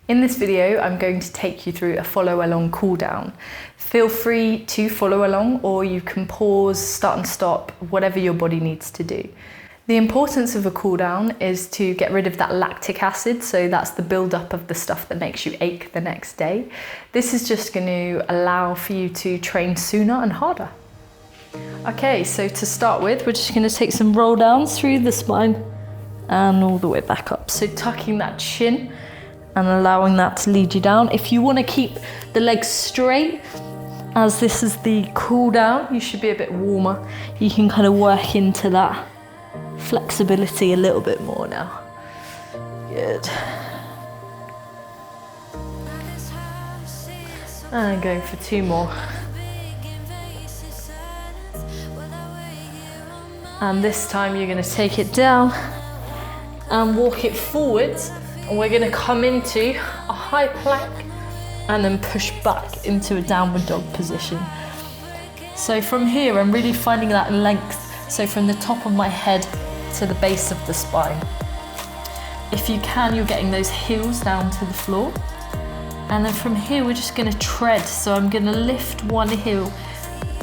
In this video, I'm going to take you through a follow along cool down. Feel free to follow along, or you can pause, start and stop, whatever your body needs to do. The importance of a cool down is to get rid of that lactic acid, so that's the buildup of the stuff that makes you ache the next day. This is just going to allow for you to train sooner and harder. Okay, so to start with, we're just going to take some roll downs through the spine and all the way back up. So tucking that chin and allowing that to lead you down. If you want to keep the legs straight, as this is the cool down, you should be a bit warmer. You can kind of work into that flexibility a little bit more now. Good. And go for 2 more. And this time you're going to take it down and walk it forwards. And we're going to come into a high plank and then push back into a downward dog position. So from here, I'm really finding that length. So from the top of my head to the base of the spine. If you can, you're getting those heels down to the floor. And then from here, we're just going to tread. So I'm going to lift one heel,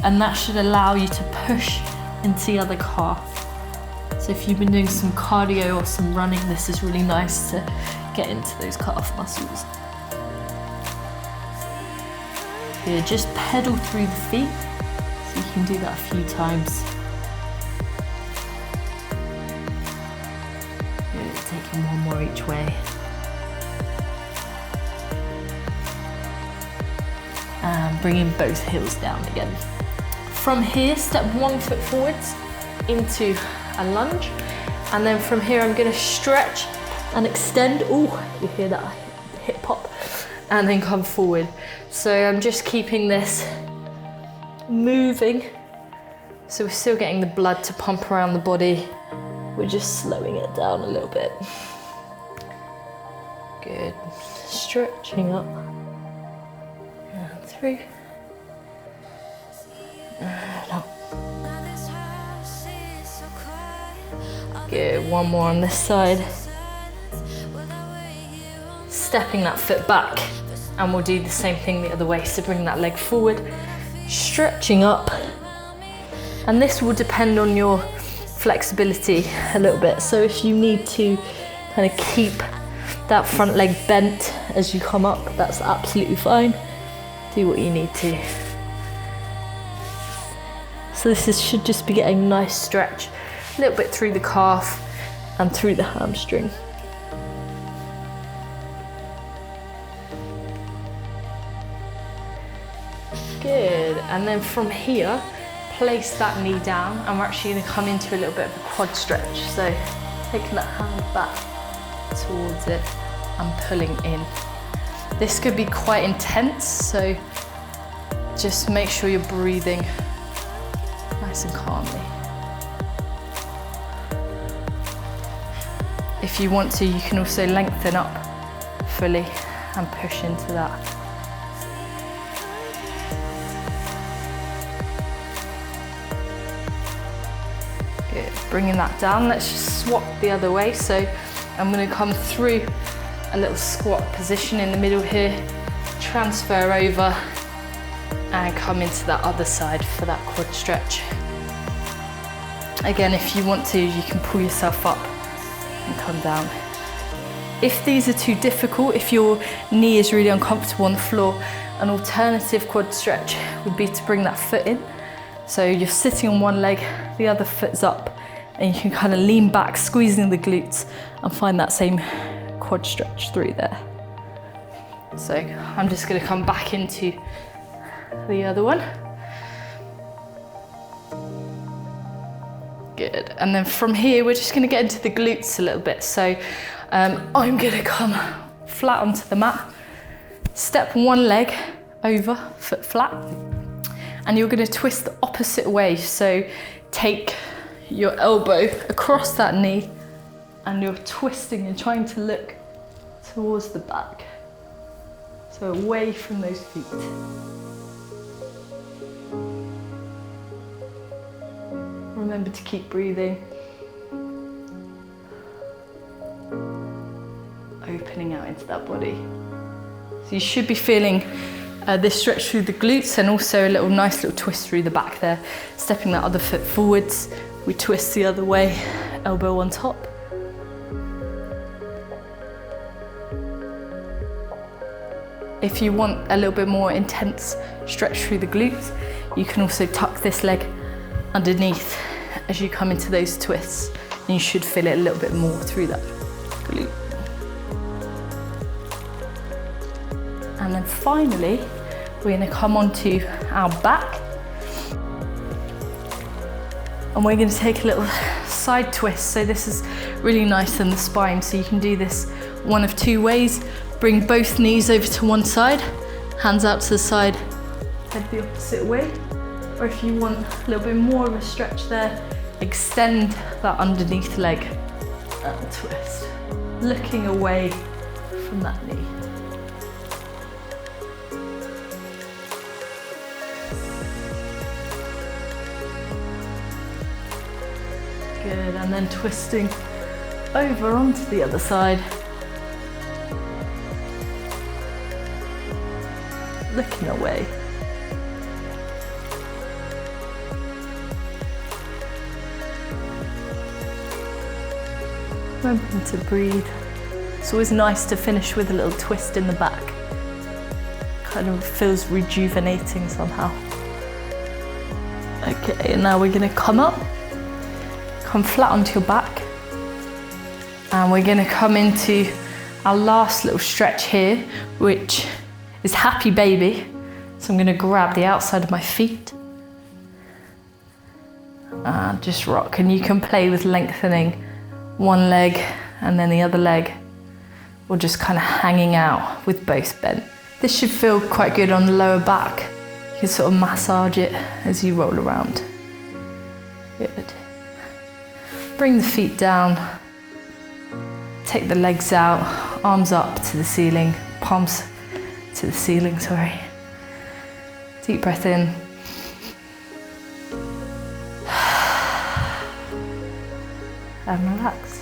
and that should allow you to push into the other calf. So if you've been doing some cardio or some running, this is really nice to get into those calf muscles. Good, just pedal through the feet. So you can do that a few times. Good, taking one more each way. And bringing both heels down again. From here, step 1 foot forwards into a lunge. And then from here, I'm gonna stretch and extend. Oh, you hear that hip pop? And then come forward. So I'm just keeping this moving. So we're still getting the blood to pump around the body. We're just slowing it down a little bit. Good. Stretching up. And through. And up. Good, one more on this side. Stepping that foot back, and we'll do the same thing the other way. So bring that leg forward, stretching up. And this will depend on your flexibility a little bit. So if you need to kind of keep that front leg bent as you come up, that's absolutely fine. Do what you need to. So should just be getting a nice stretch, a little bit through the calf and through the hamstring. Good, and then from here, place that knee down, and we're actually going to come into a little bit of a quad stretch. So taking that hand back towards it and pulling in. This could be quite intense, so just make sure you're breathing nice and calmly. If you want to, you can also lengthen up fully and push into that. Good, bringing that down. Let's just swap the other way. So I'm going to come through a little squat position in the middle here, transfer over and come into that other side for that quad stretch. Again, if you want to, you can pull yourself up and come down. If these are too difficult, if your knee is really uncomfortable on the floor, an alternative quad stretch would be to bring that foot in. So you're sitting on one leg, the other foot's up, and you can kind of lean back, squeezing the glutes, and find that same quad stretch through there. So I'm just going to come back into the other one. Good, and then from here we're just going to get into the glutes a little bit. So I'm going to come flat onto the mat, step one leg over, foot flat, and you're going to twist the opposite way. So take your elbow across that knee and you're twisting and trying to look towards the back, so away from those feet. Remember to keep breathing. Opening out into that body. So you should be feeling this stretch through the glutes and also a nice little twist through the back there. Stepping that other foot forwards, we twist the other way, elbow on top. If you want a little bit more intense stretch through the glutes, you can also tuck this leg underneath as you come into those twists, and you should feel it a little bit more through that glute. And then finally, we're going to come onto our back, and we're going to take a little side twist. So this is really nice in the spine, so you can do this one of two ways. Bring both knees over to one side, hands out to the side, head the opposite way. Or if you want a little bit more of a stretch there, extend that underneath leg and twist, looking away from that knee. Good, and then twisting over onto the other side. Looking away. Remembering to breathe. It's always nice to finish with a little twist in the back. Kind of feels rejuvenating somehow. Okay, and now we're going to come up, come flat onto your back, and we're going to come into our last little stretch here, which is happy baby. So I'm going to grab the outside of my feet and just rock, and you can play with lengthening one leg and then the other leg, or just kind of hanging out with both bent. This should feel quite good on the lower back. You can sort of massage it as you roll around. Good. Bring the feet down, take the legs out, arms up to the ceiling, palms to the ceiling, sorry. Deep breath in. And relax.